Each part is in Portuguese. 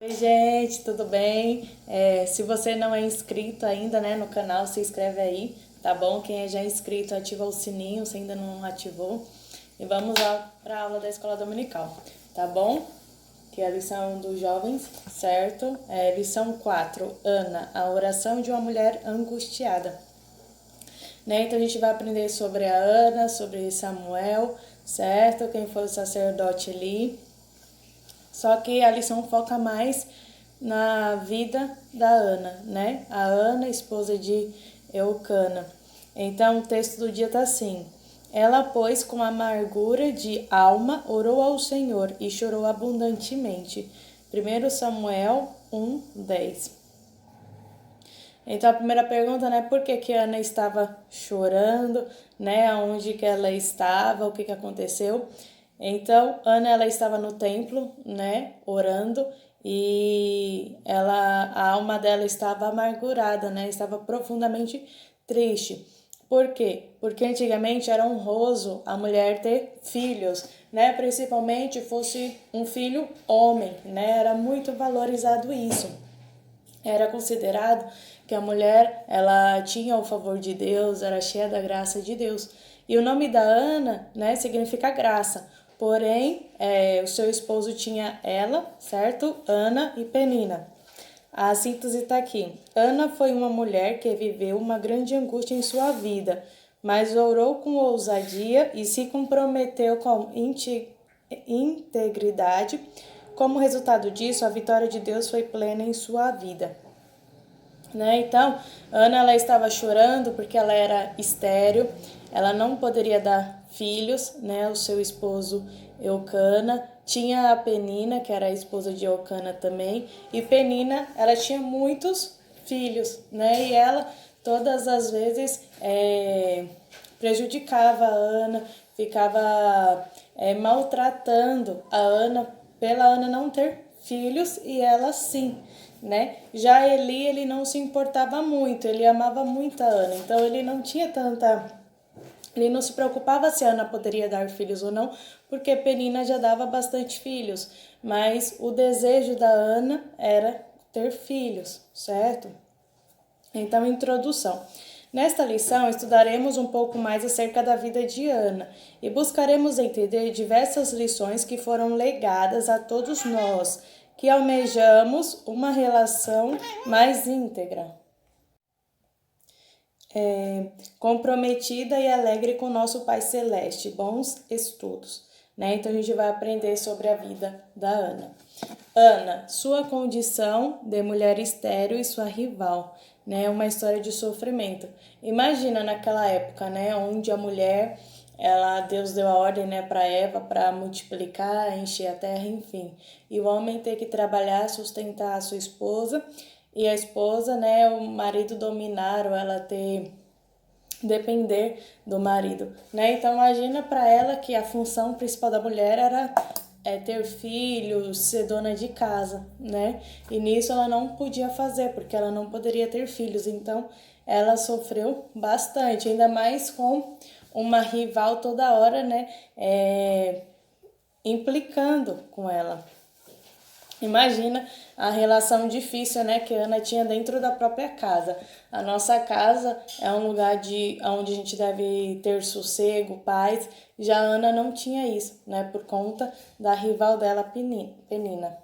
Oi, gente, tudo bem? Se você não é inscrito ainda, né, no canal, se inscreve aí, tá bom? Quem é já inscrito, ativa o sininho, se ainda não ativou. E vamos lá para a aula da Escola Dominical, tá bom? Que é a lição dos jovens, certo? Lição 4, Ana, a oração de uma mulher angustiada. Né? Então a gente vai aprender sobre a Ana, sobre Samuel, certo? Quem foi o sacerdote ali. Só que a lição foca mais na vida da Ana, né? A Ana, esposa de Eucana. Então o texto do dia está assim: ela, pois, com amargura de alma, orou ao Senhor e chorou abundantemente. 1 Samuel 1:10. Então a primeira pergunta, né, por que Ana estava chorando, né, onde que ela estava, o que que aconteceu? Então, Ana, ela estava no templo, né, orando, e a alma dela estava amargurada, né, estava profundamente triste. Por quê? Porque antigamente era honroso a mulher ter filhos, né, principalmente fosse um filho homem, né, era muito valorizado isso. Era considerado que a mulher, ela tinha o favor de Deus, era cheia da graça de Deus. E o nome da Ana, né, significa graça. Porém, o seu esposo tinha ela, certo? Ana e Penina. A síntese está aqui. Ana foi uma mulher que viveu uma grande angústia em sua vida, mas orou com ousadia e se comprometeu com integridade. Como resultado disso, a vitória de Deus foi plena em sua vida. Né? Então, Ana, ela estava chorando porque ela era estéril, ela não poderia dar filhos, né? O seu esposo Eucana tinha a Penina, que era a esposa de Eucana também, e Penina, ela tinha muitos filhos, né? E ela todas as vezes prejudicava a Ana, ficava maltratando a Ana pela Ana não ter filhos e ela sim, né? Já Eli, ele não se importava muito, ele amava muito a Ana, então ele não tinha ele não se preocupava se a Ana poderia dar filhos ou não, porque Penina já dava bastante filhos, mas o desejo da Ana era ter filhos, certo? Então, introdução. Nesta lição, estudaremos um pouco mais acerca da vida de Ana e buscaremos entender diversas lições que foram legadas a todos nós, que almejamos uma relação mais íntegra, comprometida e alegre com nosso Pai Celeste. Bons estudos, né? Então, a gente vai aprender sobre a vida da Ana. Ana, sua condição de mulher estéril e sua rival, né? Uma história de sofrimento. Imagina naquela época, né? Onde a mulher, Deus deu a ordem, né, para Eva para multiplicar, encher a terra, enfim. E o homem ter que trabalhar, sustentar a sua esposa, e a esposa, né, o marido dominar ou ela depender do marido, né? Então imagina para ela que a função principal da mulher era ter filhos, ser dona de casa, né? E nisso ela não podia fazer, porque ela não poderia ter filhos. Então ela sofreu bastante, ainda mais com uma rival toda hora, né? Implicando com ela. Imagina a relação difícil, né, que a Ana tinha dentro da própria casa. A nossa casa é um lugar onde a gente deve ter sossego, paz. Já a Ana não tinha isso, né, por conta da rival dela, Penina.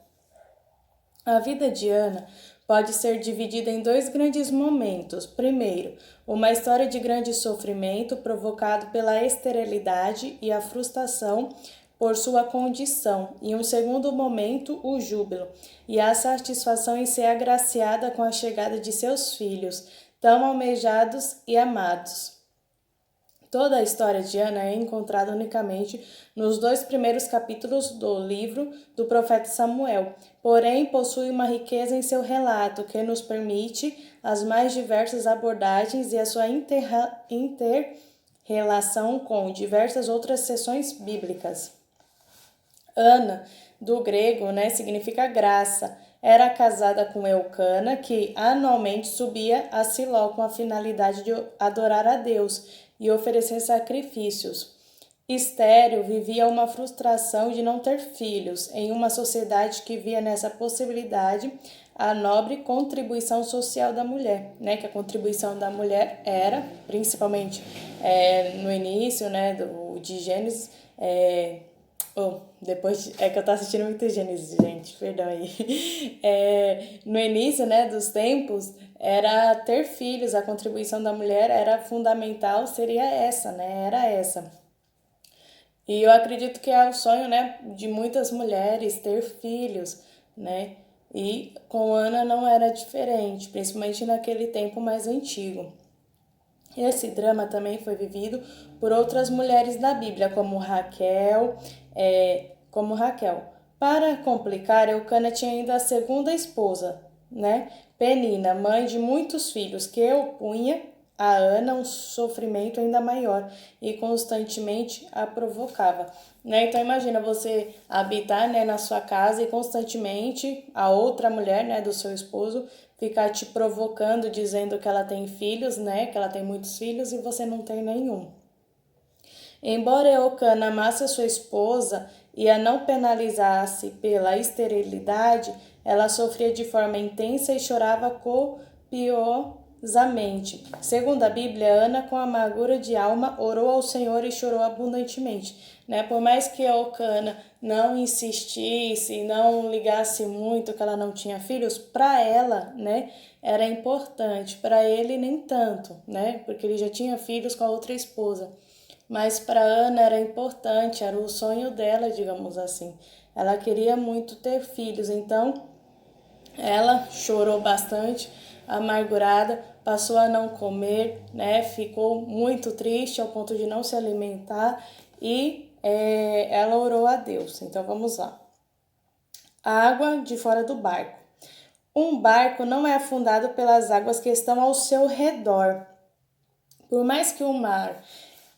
A vida de Ana pode ser dividida em dois grandes momentos. Primeiro, uma história de grande sofrimento provocado pela esterilidade e a frustração por sua condição, e um segundo momento, o júbilo e a satisfação em ser agraciada com a chegada de seus filhos, tão almejados e amados. Toda a história de Ana é encontrada unicamente nos 2 primeiros capítulos do livro do profeta Samuel, porém possui uma riqueza em seu relato que nos permite as mais diversas abordagens e a sua inter-relação com diversas outras seções bíblicas. Ana, do grego, né, significa graça. Era casada com Eucana, que anualmente subia a Siló com a finalidade de adorar a Deus e oferecer sacrifícios. estéril vivia uma frustração de não ter filhos em uma sociedade que via nessa possibilidade a nobre contribuição social da mulher, né? Que a contribuição da mulher era, principalmente no início, né, de Gênesis, depois é que eu tô assistindo muito Gênesis, gente, perdão aí. No início, né, dos tempos, era ter filhos, a contribuição da mulher era fundamental, seria essa, né? Era essa. E eu acredito que é o sonho, né, de muitas mulheres ter filhos, né? E com Ana não era diferente, principalmente naquele tempo mais antigo. Esse drama também foi vivido por outras mulheres da Bíblia, como Raquel. Para complicar, Eucana tinha ainda a segunda esposa, né? Penina, mãe de muitos filhos, que opunha a Ana um sofrimento ainda maior e constantemente a provocava. Né? Então imagina você habitar, né, na sua casa e constantemente a outra mulher, né, do seu esposo ficar te provocando, dizendo que ela tem filhos, né, que ela tem muitos filhos e você não tem nenhum. Embora Eucana amasse a sua esposa e a não penalizasse pela esterilidade, ela sofria de forma intensa e chorava copiosamente. Segundo a Bíblia, Ana, com amargura de alma, orou ao Senhor e chorou abundantemente. Né? Por mais que Eucana não insistisse, não ligasse muito que ela não tinha filhos, para ela, né, era importante, para ele nem tanto, né, porque ele já tinha filhos com a outra esposa. Mas para Ana era importante, era o sonho dela, digamos assim. Ela queria muito ter filhos, então ela chorou bastante, amargurada, passou a não comer, né? Ficou muito triste ao ponto de não se alimentar e ela orou a Deus. Então vamos lá. Água de fora do barco. Um barco não é afundado pelas águas que estão ao seu redor. Por mais que o mar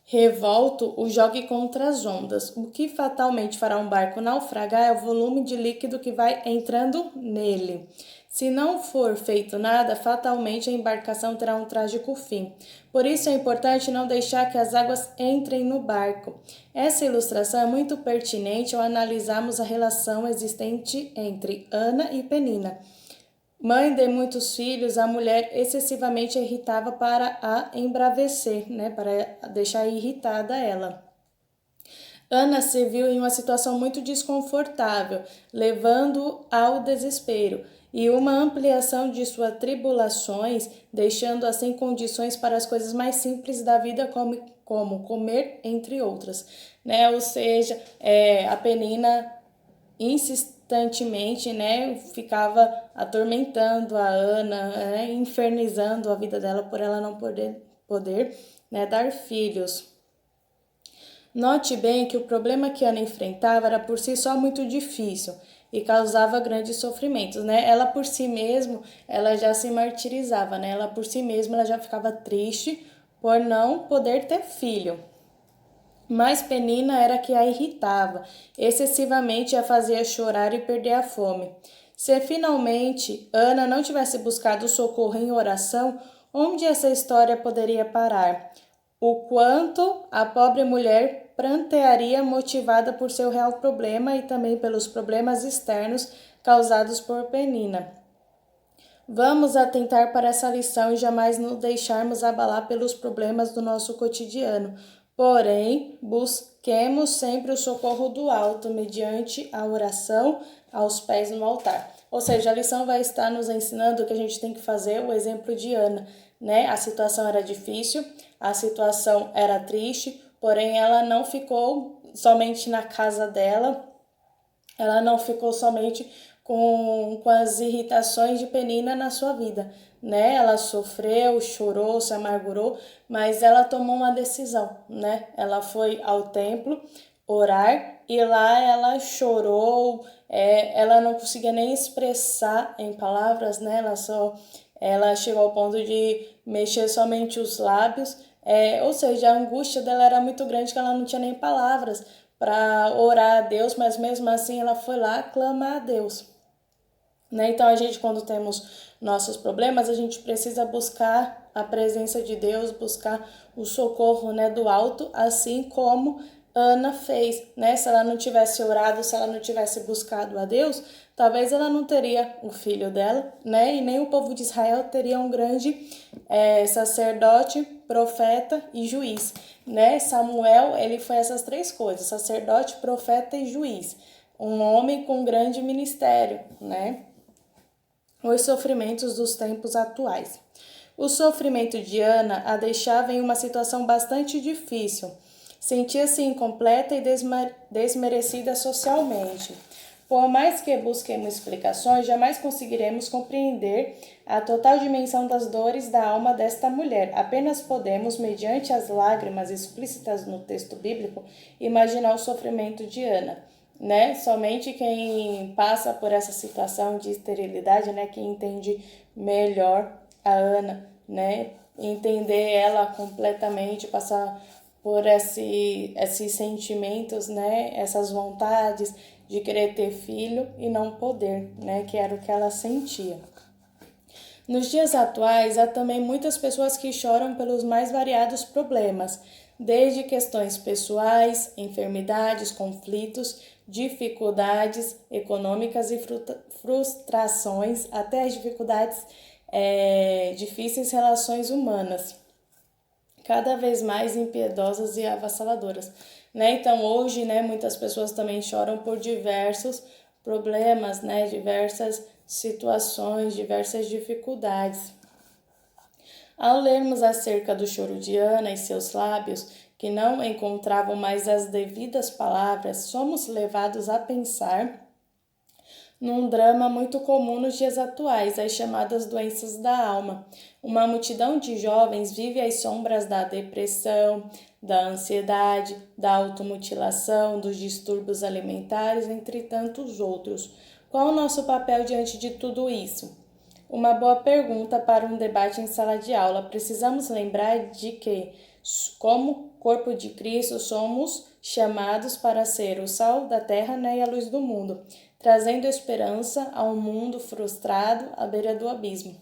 revolto o jogue contra as ondas. O que fatalmente fará um barco naufragar é o volume de líquido que vai entrando nele. Se não for feito nada, fatalmente a embarcação terá um trágico fim. Por isso é importante não deixar que as águas entrem no barco. Essa ilustração é muito pertinente ao analisarmos a relação existente entre Ana e Penina. Mãe de muitos filhos, a mulher excessivamente irritava para a embravecer, né, para deixar irritada ela. Ana se viu em uma situação muito desconfortável, levando ao desespero e uma ampliação de suas tribulações, deixando assim condições para as coisas mais simples da vida, como comer, entre outras. Né? Ou seja, a Penina insistentemente, né, ficava atormentando a Ana, né, infernizando a vida dela por ela não poder, né, dar filhos. Note bem que o problema que Ana enfrentava era por si só muito difícil e causava grandes sofrimentos, né? Ela por si mesma, ela já se martirizava, né? Ela por si mesma, ela já ficava triste por não poder ter filho. Mas Penina era que a irritava, excessivamente a fazia chorar e perder a fome. Se finalmente Ana não tivesse buscado socorro em oração, onde essa história poderia parar? O quanto a pobre mulher prantearia motivada por seu real problema e também pelos problemas externos causados por Penina. Vamos atentar para essa lição e jamais nos deixarmos abalar pelos problemas do nosso cotidiano. Porém, busquemos sempre o socorro do alto, mediante a oração aos pés no altar. Ou seja, a lição vai estar nos ensinando que a gente tem que fazer o exemplo de Ana, né? A situação era difícil, a situação era triste, porém ela não ficou somente na casa dela, ela não ficou somente com as irritações de Penina na sua vida, né? Ela sofreu, chorou, se amargurou, mas ela tomou uma decisão, né? Ela foi ao templo orar e lá ela chorou, ela não conseguia nem expressar em palavras, né? Ela chegou ao ponto de mexer somente os lábios, ou seja, a angústia dela era muito grande que ela não tinha nem palavras para orar a Deus, mas mesmo assim ela foi lá clamar a Deus. Né? Então a gente, quando temos nossos problemas, a gente precisa buscar a presença de Deus, buscar o socorro, né, do alto, assim como Ana fez, né? Se ela não tivesse orado, se ela não tivesse buscado a Deus, talvez ela não teria o filho dela, né? E nem o povo de Israel teria um grande sacerdote, profeta e juiz, né? Samuel, ele foi essas três coisas: sacerdote, profeta e juiz. Um homem com grande ministério, né? Os sofrimentos dos tempos atuais. O sofrimento de Ana a deixava em uma situação bastante difícil. Sentia-se incompleta e desmerecida socialmente. Por mais que busquemos explicações, jamais conseguiremos compreender a total dimensão das dores da alma desta mulher. Apenas podemos, mediante as lágrimas explícitas no texto bíblico, imaginar o sofrimento de Ana, né? Somente quem passa por essa situação de esterilidade, né, que entende melhor a Ana, né? Entender ela completamente, passar por esses sentimentos, né? Essas vontades de querer ter filho e não poder, né? Que era o que ela sentia. Nos dias atuais, há também muitas pessoas que choram pelos mais variados problemas, desde questões pessoais, enfermidades, conflitos, dificuldades econômicas e frustrações, até as dificuldades difíceis relações humanas, cada vez mais impiedosas e avassaladoras, né? Então hoje, né, muitas pessoas também choram por diversos problemas, né, diversas situações, diversas dificuldades. Ao lermos acerca do choro de Ana e seus lábios, que não encontravam mais as devidas palavras, somos levados a pensar num drama muito comum nos dias atuais, as chamadas doenças da alma. Uma multidão de jovens vive às sombras da depressão, da ansiedade, da automutilação, dos distúrbios alimentares, entre tantos outros. Qual o nosso papel diante de tudo isso? Uma boa pergunta para um debate em sala de aula. Precisamos lembrar de que, como corpo de Cristo, somos chamados para ser o sal da terra, né, e a luz do mundo, trazendo esperança a um mundo frustrado à beira do abismo.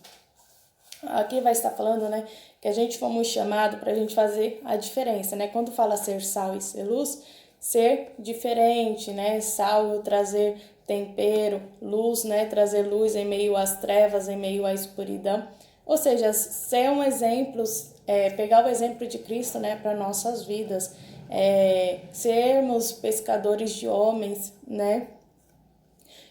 Aqui vai estar falando, né, que a gente fomos chamados para a gente fazer a diferença, né? Quando fala ser sal e ser luz, ser diferente, né? Sal, trazer tempero, luz, né? Trazer luz em meio às trevas, em meio à escuridão. Ou seja, ser um exemplo, pegar o exemplo de Cristo, né, para nossas vidas, sermos pescadores de homens, né?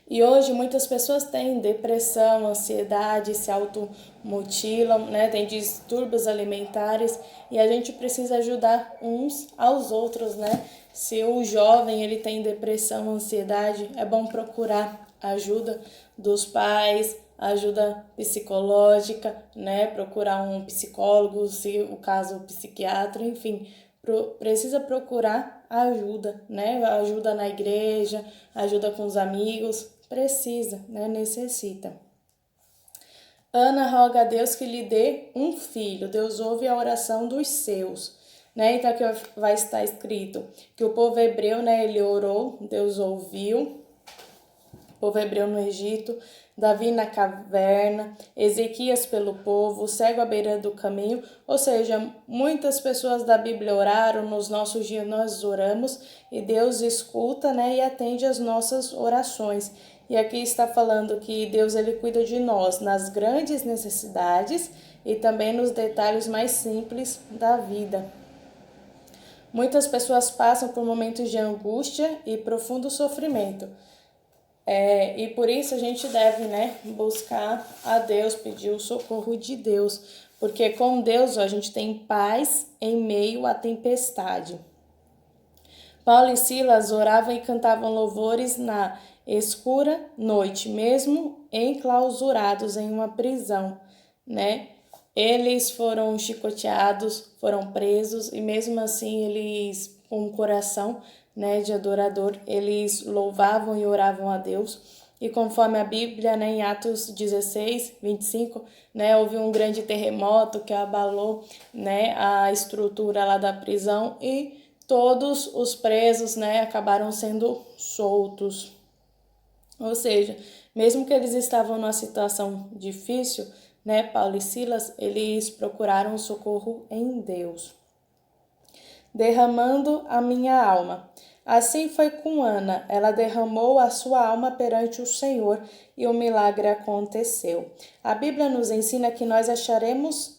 E hoje muitas pessoas têm depressão, ansiedade, se automutilam, né? Tem distúrbios alimentares e a gente precisa ajudar uns aos outros, né? Se o jovem ele tem depressão, ansiedade, é bom procurar ajuda dos pais, ajuda psicológica, né? Procurar um psicólogo, se o caso, um psiquiatra, enfim, precisa procurar ajuda, né? Ajuda na igreja, ajuda com os amigos, precisa, né? Necessita. Ana roga a Deus que lhe dê um filho. Deus ouve a oração dos seus, né? Então aqui vai estar escrito que o povo hebreu, né? Ele orou, Deus ouviu. O povo hebreu no Egito, Davi na caverna, Ezequias pelo povo, o cego à beira do caminho. Ou seja, muitas pessoas da Bíblia oraram, nos nossos dias nós oramos e Deus escuta, né, e atende as nossas orações. E aqui está falando que Deus ele cuida de nós nas grandes necessidades e também nos detalhes mais simples da vida. Muitas pessoas passam por momentos de angústia e profundo sofrimento. E por isso a gente deve, né, buscar a Deus, pedir o socorro de Deus, porque com Deus a gente tem paz em meio à tempestade. Paulo e Silas oravam e cantavam louvores na escura noite, mesmo enclausurados em uma prisão, né? Eles foram chicoteados, foram presos e mesmo assim eles, com o coração, né, de adorador, eles louvavam e oravam a Deus. E conforme a Bíblia, né, em Atos 16, 25, né, houve um grande terremoto que abalou, né, a estrutura lá da prisão e todos os presos, né, acabaram sendo soltos. Ou seja, mesmo que eles estavam numa situação difícil, né, Paulo e Silas, eles procuraram socorro em Deus. derramando a minha alma. Assim foi com Ana, ela derramou a sua alma perante o Senhor e o milagre aconteceu. A Bíblia nos ensina que nós acharemos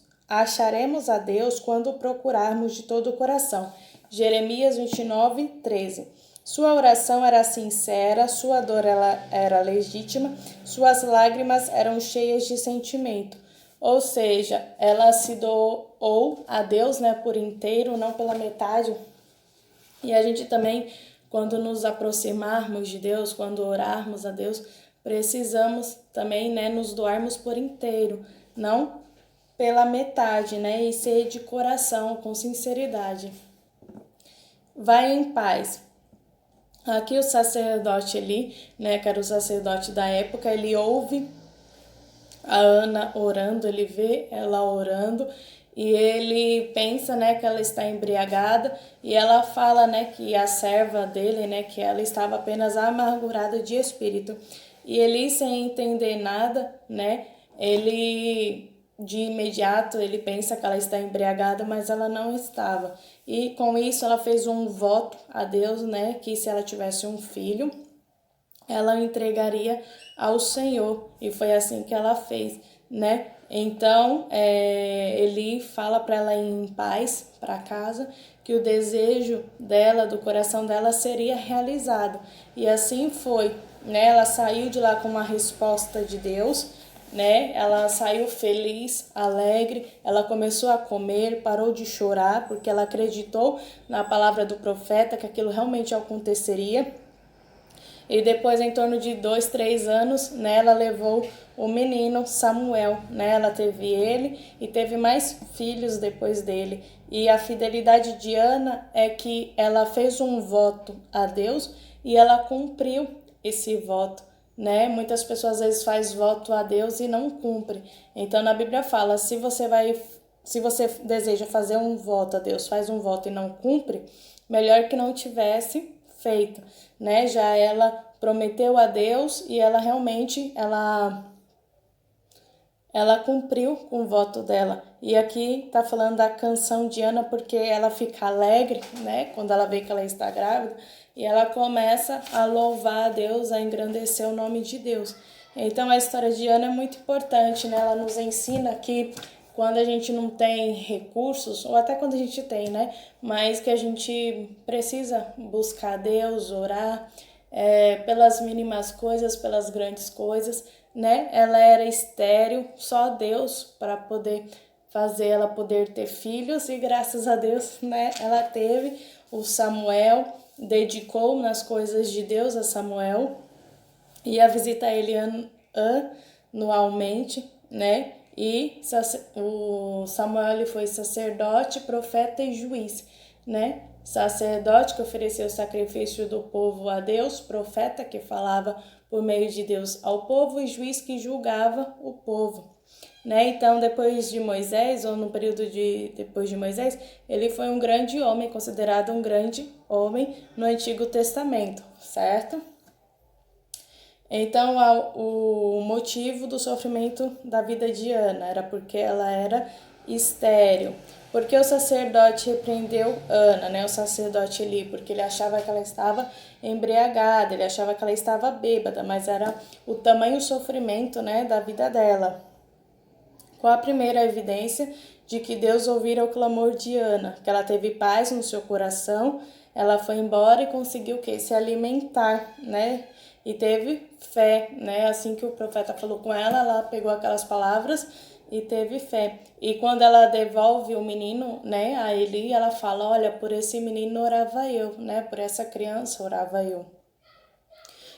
a Deus quando procurarmos de todo o coração. Jeremias 29, 13. Sua oração era sincera, sua dor era legítima, suas lágrimas eram cheias de sentimento. Ou seja, ela se doou a Deus, né, por inteiro, não pela metade. E a gente também, quando nos aproximarmos de Deus, quando orarmos a Deus, precisamos também, né, nos doarmos por inteiro, não pela metade, né, e ser de coração, com sinceridade. Vai em paz. Aqui o sacerdote ali, né, que era o sacerdote da época, ele ouve a Ana orando, ele vê ela orando e ele pensa, né, que ela está embriagada e ela fala, né, que a serva dele, né, que ela estava apenas amargurada de espírito. E ele, sem entender nada, né, ele de imediato ele pensa que ela está embriagada, mas ela não estava. E com isso ela fez um voto a Deus, né, que se ela tivesse um filho, ela entregaria ao Senhor, e foi assim que ela fez, né? Então, ele fala para ela ir em paz para casa, que o desejo dela, do coração dela, seria realizado. E assim foi, né? Ela saiu de lá com uma resposta de Deus, né? Ela saiu feliz, alegre, ela começou a comer, parou de chorar, porque ela acreditou na palavra do profeta, que aquilo realmente aconteceria. E depois, em torno de 2, 3 anos, né, ela levou o menino Samuel, né? Ela teve ele e teve mais filhos depois dele. E a fidelidade de Ana é que ela fez um voto a Deus e ela cumpriu esse voto, né? Muitas pessoas às vezes fazem voto a Deus e não cumpre. Então na Bíblia fala, se você deseja fazer um voto a Deus, faz um voto e não cumpre, melhor que não tivesse feito, né? Já ela prometeu a Deus e ela realmente ela cumpriu com o voto dela. E aqui tá falando da canção de Ana porque ela fica alegre, né, quando ela vê que ela está grávida, e ela começa a louvar a Deus, a engrandecer o nome de Deus. Então a história de Ana é muito importante, né? Ela nos ensina que quando a gente não tem recursos, ou até quando a gente tem, né? Mas que a gente precisa buscar Deus, orar, pelas mínimas coisas, pelas grandes coisas, né? Ela era estéril, só Deus para poder fazer ela poder ter filhos, e graças a Deus, né? Ela teve o Samuel, dedicou nas coisas de Deus a Samuel, ia visitar ele anualmente, né? E o Samuel ele foi sacerdote, profeta e juiz, né? Sacerdote que ofereceu o sacrifício do povo a Deus, profeta que falava por meio de Deus ao povo e juiz que julgava o povo, né? Então, depois de Moisés, ou no período depois de Moisés, ele foi um grande homem, considerado um grande homem no Antigo Testamento, certo? Então, o motivo do sofrimento da vida de Ana era porque ela era estéril. Porque o sacerdote repreendeu Ana, né? O sacerdote ali, porque ele achava que ela estava embriagada, ele achava que ela estava bêbada, mas era o tamanho sofrimento, né, da vida dela. Qual a primeira evidência de que Deus ouvira o clamor de Ana? Que ela teve paz no seu coração, ela foi embora e conseguiu o quê? Se alimentar, né? E teve fé, né? Assim que o profeta falou com ela, ela pegou aquelas palavras e teve fé. E quando ela devolve o menino, né, a Eli, ela fala, olha, por esse menino orava eu, né? Por essa criança orava eu.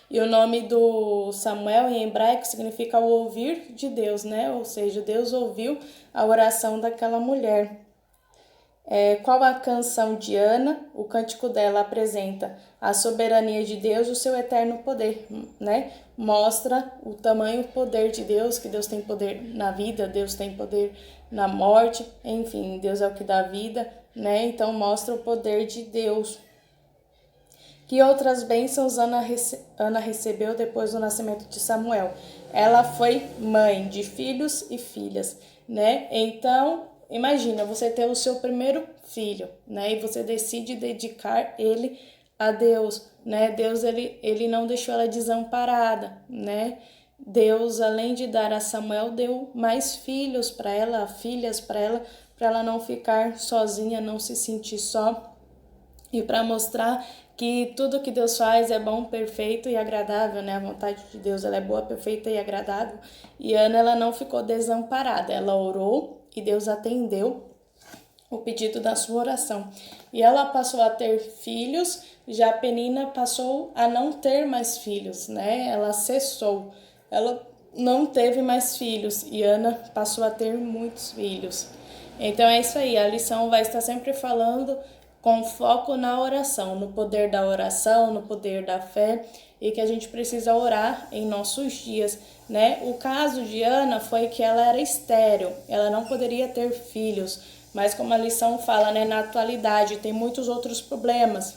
E o nome do Samuel em hebraico significa o ouvir de Deus, né? Ou seja, Deus ouviu a oração daquela mulher. Qual a canção de Ana? O cântico dela apresenta a soberania de Deus e o seu eterno poder, né? Mostra o tamanho poder de Deus, que Deus tem poder na vida, Deus tem poder na morte, enfim, Deus é o que dá vida, né? Então mostra o poder de Deus. Que outras bênçãos Ana recebeu depois do nascimento de Samuel? Ela foi mãe de filhos e filhas, né? Então, imagina, você ter o seu primeiro filho, né? E você decide dedicar ele a Deus, né? Deus, ele não deixou ela desamparada, né? Deus, além de dar a Samuel, deu mais filhos para ela, filhas para ela não ficar sozinha, não se sentir só. E para mostrar que tudo que Deus faz é bom, perfeito e agradável, né? A vontade de Deus, ela é boa, perfeita e agradável. E Ana, ela não ficou desamparada, ela orou e Deus atendeu o pedido da sua oração. E ela passou a ter filhos, já Penina passou a não ter mais filhos, né? Ela cessou, ela não teve mais filhos e Ana passou a ter muitos filhos. Então é isso aí, a lição vai estar sempre falando com foco na oração, no poder da oração, no poder da fé, e que a gente precisa orar em nossos dias, né? O caso de Ana foi que ela era estéril, ela não poderia ter filhos, mas como a lição fala, né, na atualidade tem muitos outros problemas.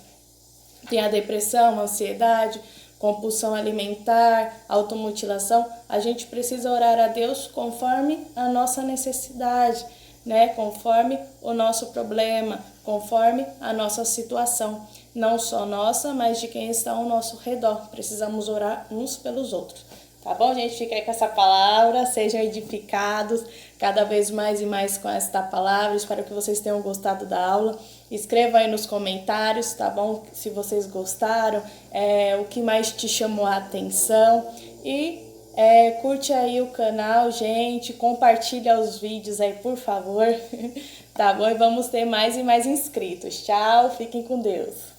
Tem a depressão, a ansiedade, compulsão alimentar, automutilação. A gente precisa orar a Deus conforme a nossa necessidade, né? Conforme o nosso problema, conforme a nossa situação. Não só nossa, mas de quem está ao nosso redor. Precisamos orar uns pelos outros. Tá bom, gente? Fica aí com essa palavra. Sejam edificados cada vez mais e mais com esta palavra. Espero que vocês tenham gostado da aula. Escreva aí nos comentários, tá bom? Se vocês gostaram, o que mais te chamou a atenção. E curte aí o canal, gente. Compartilha os vídeos aí, por favor. Tá bom? E vamos ter mais e mais inscritos. Tchau, fiquem com Deus.